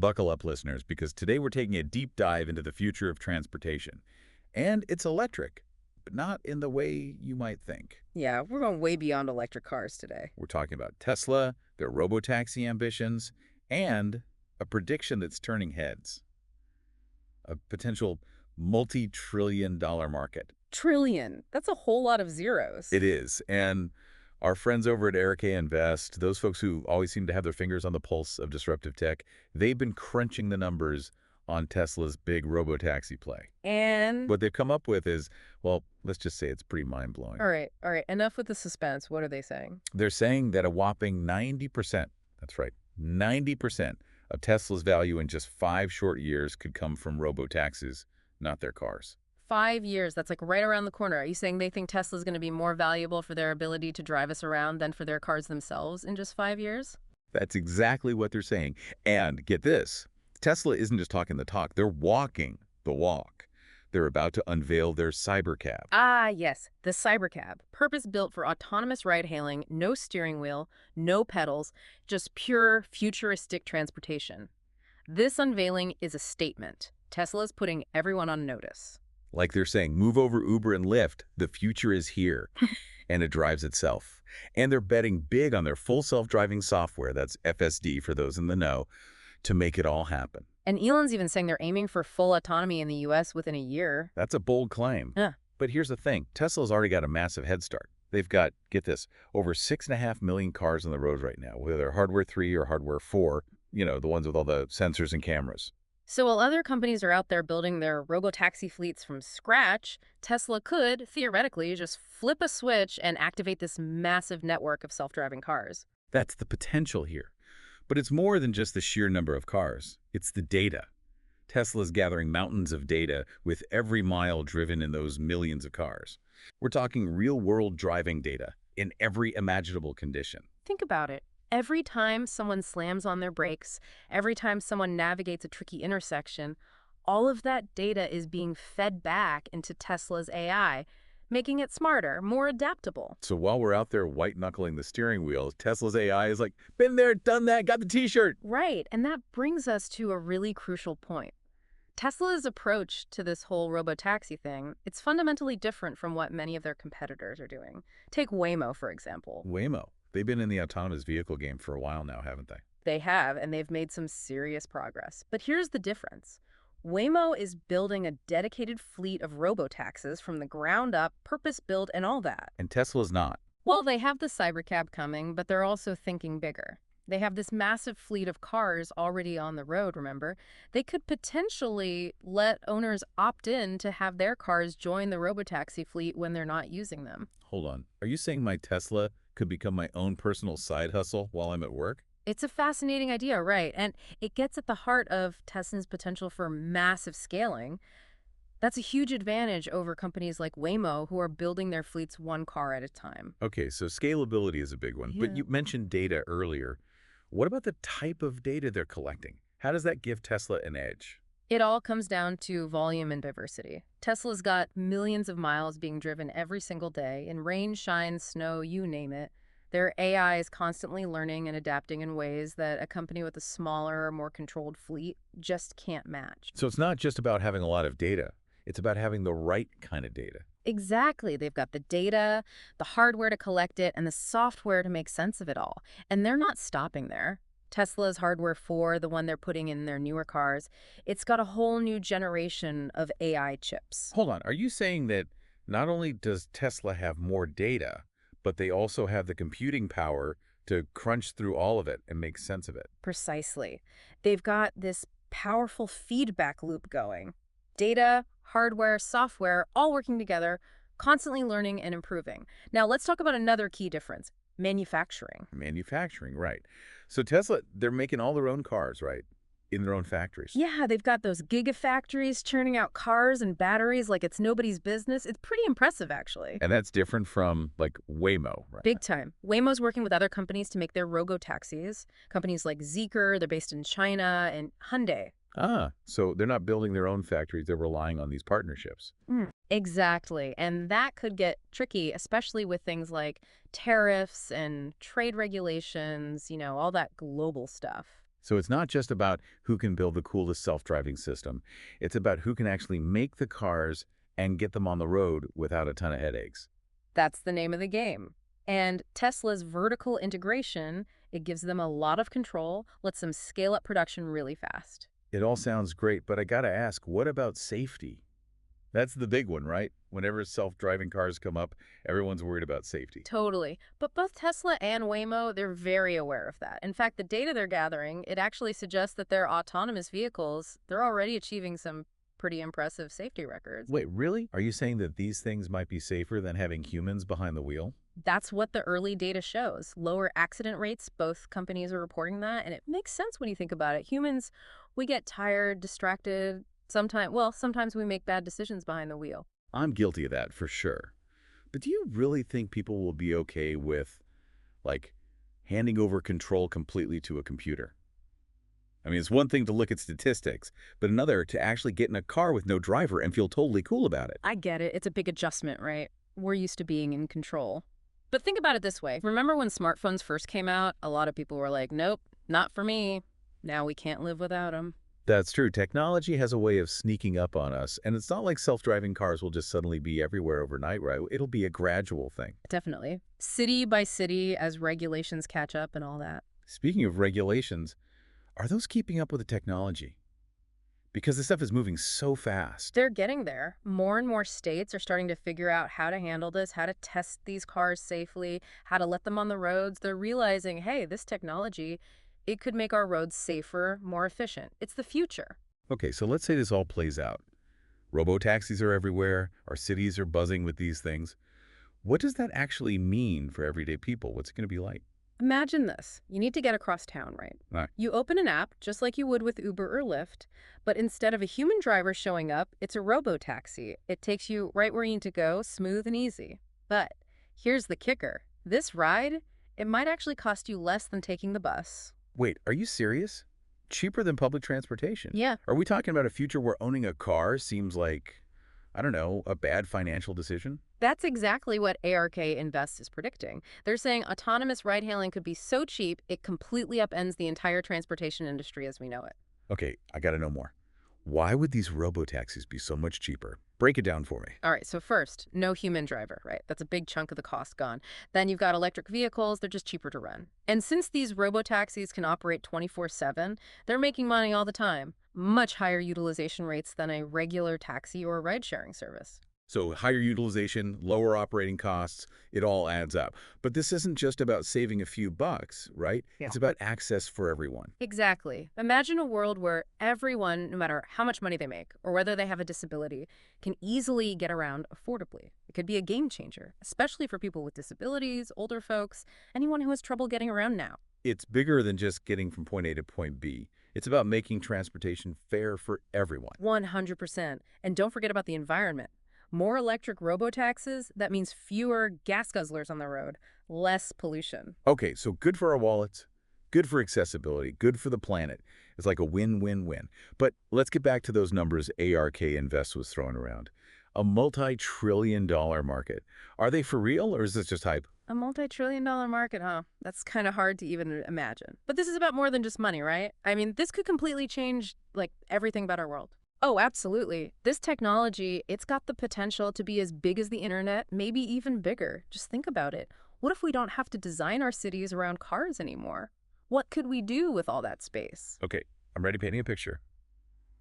Buckle up, listeners, because today we're taking a deep dive into the future of transportation. And it's electric, but not in the way you might think. Yeah, we're going way beyond electric cars today. We're talking about Tesla, their Robotaxi ambitions, and a prediction that's turning heads. A potential multi-trillion-dollar market. Trillion. That's a whole lot of zeros. It is. And our friends over at ARK Invest, those folks who always seem to have their fingers on the pulse of disruptive tech, they've been crunching the numbers on Tesla's big Robotaxi play. And What they've come up with is, well, let's just say it's pretty mind-blowing. all right. Enough with the suspense. What are they saying? They're saying that a whopping 90%, that's right, 90% of Tesla's value in just 5 short years could come from Robotaxis, not their cars. 5 years. That's like right around the corner. Are you saying they think Tesla's going to be more valuable for their ability to drive us around than for their cars themselves in just 5 years? That's exactly what they're saying. And get this, Tesla isn't just talking the talk, they're walking the walk. They're about to unveil their Cybercab. Ah, yes, the Cybercab. Purpose-built for autonomous ride-hailing, no steering wheel, no pedals, just pure futuristic transportation. This unveiling is a statement. Tesla's putting everyone on notice. Like they're saying, move over Uber and Lyft, the future is here. And it drives itself. And they're betting big on their full self-driving software, that's FSD for those in the know, to make it all happen. And Elon's even saying they're aiming for full autonomy in the U.S. within a year. That's a bold claim. Yeah. But here's the thing. Tesla's already got a massive head start. They've got, get this, over 6.5 million cars on the road right now, whether they're hardware 3 or hardware 4, you know, the ones with all the sensors and cameras. So while other companies are out there building their Robotaxi fleets from scratch, Tesla could, theoretically, just flip a switch and activate this massive network of self-driving cars. That's the potential here. But it's more than just the sheer number of cars. It's the data. Tesla's gathering mountains of data with every mile driven in those millions of cars. We're talking real-world driving data in every imaginable condition. Think about it. Every time someone slams on their brakes, every time someone navigates a tricky intersection, all of that data is being fed back into Tesla's AI, making it smarter, more adaptable. So while we're out there white-knuckling the steering wheel, Tesla's AI is like, been there, done that, got the t-shirt. Right, and that brings us to a really crucial point. Tesla's approach to this whole Robotaxi thing, it's fundamentally different from what many of their competitors are doing. Take Waymo, for example. Waymo. They've been in the autonomous vehicle game for a while now, haven't they? They have, and they've made some serious progress. But here's the difference. Waymo is building a dedicated fleet of robotaxis from the ground up, purpose-built and all that. And Tesla's not. Well, they have the Cybercab coming, but they're also thinking bigger. They have this massive fleet of cars already on the road, remember? They could potentially let owners opt in to have their cars join the Robotaxi fleet when they're not using them. Hold on. Are you saying my Tesla could become my own personal side hustle while I'm at work? It's a fascinating idea, right? And it gets at the heart of Tesla's potential for massive scaling. That's a huge advantage over companies like Waymo, who are building their fleets one car at a time. Okay, so scalability is a big one. But you mentioned data earlier. What about the type of data they're collecting? How does that give Tesla an edge? It all comes down to volume and diversity. Tesla's got millions of miles being driven every single day in rain, shine, snow, you name it. Their AI is constantly learning and adapting in ways that a company with a smaller, more controlled fleet just can't match. So it's not just about having a lot of data. It's about having the right kind of data. Exactly. They've got the data, the hardware to collect it, and the software to make sense of it all. And they're not stopping there. Tesla's hardware 4, the one they're putting in their newer cars, it's got a whole new generation of AI chips. Hold on. Are you saying that not only does Tesla have more data, but they also have the computing power to crunch through all of it and make sense of it? Precisely. They've got this powerful feedback loop going. Data, hardware, software, all working together, constantly learning and improving. Now, let's talk about another key difference. Manufacturing. Manufacturing, right. So Tesla, they're making all their own cars, right? In their own factories. Yeah, they've got those gigafactories churning out cars and batteries like it's nobody's business. It's pretty impressive, actually. And that's different from, like, Waymo, right? Big time. Waymo's working with other companies to make their robo-taxis. Companies like Zeekr, they're based in China, and Hyundai. Ah, so they're not building their own factories. They're relying on these partnerships. Exactly. And that could get tricky, especially with things like tariffs and trade regulations, all that global stuff. So it's not just about who can build the coolest self-driving system. It's about who can actually make the cars and get them on the road without a ton of headaches. That's the name of the game. And Tesla's vertical integration, it gives them a lot of control, lets them scale up production really fast. It all sounds great, but I gotta ask, what about safety? That's the big one, right? Whenever self-driving cars come up, everyone's worried about safety. Totally. But both Tesla and Waymo, they're very aware of that. In fact, the data they're gathering, it actually suggests that their autonomous vehicles, they're already achieving some pretty impressive safety records. Wait, really? Are you saying that these things might be safer than having humans behind the wheel? That's what the early data shows. Lower accident rates, both companies are reporting that, and it makes sense when you think about it. Humans, we get tired, distracted, sometimes we make bad decisions behind the wheel. I'm guilty of that for sure. But do you really think people will be okay with, like, handing over control completely to a computer? I mean, it's one thing to look at statistics, but another to actually get in a car with no driver and feel totally cool about it. I get it. It's a big adjustment, right? We're used to being in control. But think about it this way. Remember when smartphones first came out? A lot of people were like, nope, not for me. Now we can't live without them. That's true. Technology has a way of sneaking up on us, and it's not like self-driving cars will just suddenly be everywhere overnight, right? It'll be a gradual thing. Definitely. City by city as regulations catch up and all that. Speaking of regulations, are those keeping up with the technology? Because this stuff is moving so fast. They're getting there. More and more states are starting to figure out how to handle this, how to test these cars safely, how to let them on the roads. They're realizing, hey, this technology, it could make our roads safer, more efficient. It's the future. Okay, so let's say this all plays out. Robo-taxis are everywhere. Our cities are buzzing with these things. What does that actually mean for everyday people? What's it going to be like? Imagine this. You need to get across town, right? Right. You open an app, just like you would with Uber or Lyft, but instead of a human driver showing up, it's a robo-taxi. It takes you right where you need to go, smooth and easy. But here's the kicker. This ride, it might actually cost you less than taking the bus. Wait, are you serious? Cheaper than public transportation? Yeah, Are we talking about a future where owning a car seems like, I don't know, a bad financial decision? that's exactly what ARK Invest is predicting. They're saying autonomous ride-hailing could be so cheap, it completely upends the entire transportation industry as we know it. Okay, I gotta know more. Why would these robo-taxis be so much cheaper? Break it down for me. All right, so first, no human driver, right? That's a big chunk of the cost gone. Then you've got electric vehicles, they're just cheaper to run. And since these robo-taxis can operate 24/7, they're making money all the time. Much higher utilization rates than a regular taxi or ride-sharing service. So higher utilization, lower operating costs, it all adds up. But this isn't just about saving a few bucks, right? Yeah. It's about access for everyone. Exactly. Imagine a world where everyone, no matter how much money they make or whether they have a disability, can easily get around affordably. It could be a game changer, especially for people with disabilities, older folks, anyone who has trouble getting around now. It's bigger than just getting from point A to point B. It's about making transportation fair for everyone. 100%. And don't forget about the environment. More electric robo-taxis, that means fewer gas guzzlers on the road, less pollution. Okay, so good for our wallets, good for accessibility, good for the planet. It's like a win-win-win. But let's get back to those numbers ARK Invest was throwing around. A multi-trillion-dollar market. Are they for real, or is this just hype? A multi-trillion-dollar market, huh? That's kind of hard to even imagine. But this is about more than just money, right? I mean, this could completely change, like, everything about our world. Oh, absolutely. This technology, it's got the potential to be as big as the internet, maybe even bigger. Just think about it. What if we don't have to design our cities around cars anymore? What could we do with all that space? Okay, I'm ready painting a picture.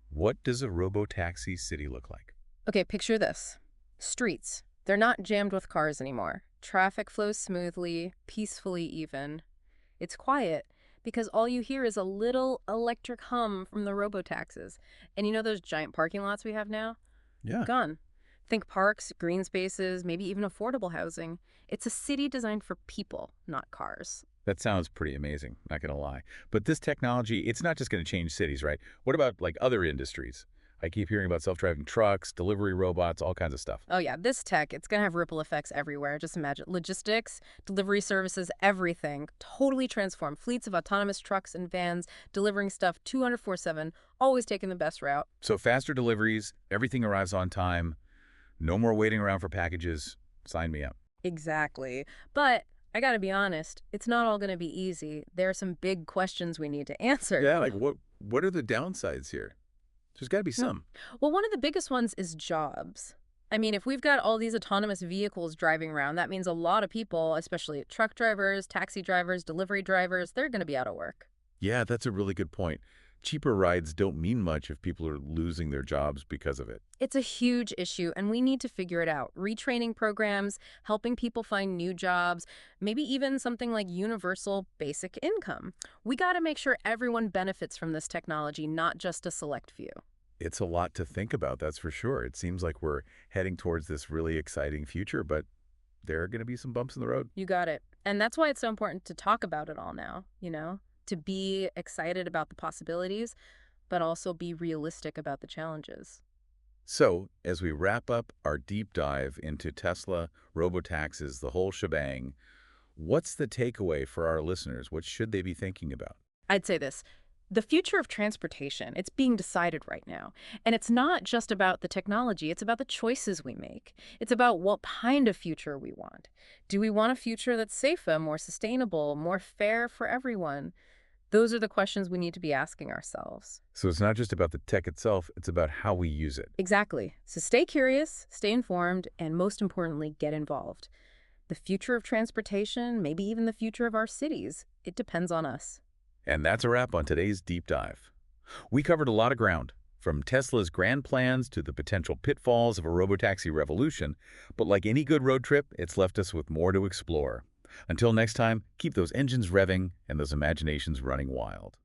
What does a robo-taxi city look like? Okay, picture this. Streets. They're not jammed with cars anymore. Traffic flows smoothly, peacefully even. It's quiet because all you hear is a little electric hum from the robo-taxis. And you know those giant parking lots we have now? Yeah. Gone. Think parks, green spaces, maybe even affordable housing. It's a city designed for people, not cars. That sounds pretty amazing, not gonna lie. But this technology, it's not just gonna change cities, right? What about like other industries? I keep hearing about self-driving trucks, delivery robots, all kinds of stuff. Oh yeah, this tech, it's gonna have ripple effects everywhere. Just imagine logistics, delivery services, everything. Totally transform. Fleets of autonomous trucks and vans delivering stuff 24/7, always taking the best route. So faster deliveries, everything arrives on time, no more waiting around for packages. Sign me up. Exactly. But I gotta be honest, it's not all gonna be easy. There are some big questions we need to answer. Yeah, like what are the downsides here? There's got to be Hmm. some. Well, one of the biggest ones is jobs. I mean, if we've got all these autonomous vehicles driving around, that means a lot of people, especially truck drivers, taxi drivers, delivery drivers, they're going to be out of work. Yeah, that's a really good point. Cheaper rides don't mean much if people are losing their jobs because of it. It's a huge issue, and we need to figure it out. Retraining programs, helping people find new jobs, maybe even something like universal basic income. We got to make sure everyone benefits from this technology, not just a select few. It's a lot to think about, that's for sure. It seems like we're heading towards this really exciting future, but there are going to be some bumps in the road. You got it. And that's why it's so important to talk about it all now, to be excited about the possibilities, but also be realistic about the challenges. So, as we wrap up our deep dive into Tesla, robotaxis, the whole shebang, what's the takeaway for our listeners? What should they be thinking about? I'd say this. The future of transportation, it's being decided right now. And it's not just about the technology, it's about the choices we make. It's about what kind of future we want. Do we want a future that's safer, more sustainable, more fair for everyone? Those are the questions we need to be asking ourselves. So it's not just about the tech itself, it's about how we use it. Exactly. So stay curious, stay informed, and most importantly, get involved. The future of transportation, maybe even the future of our cities, it depends on us. And that's a wrap on today's deep dive. We covered a lot of ground, from Tesla's grand plans to the potential pitfalls of a robotaxi revolution, but like any good road trip, it's left us with more to explore. Until next time, keep those engines revving and those imaginations running wild.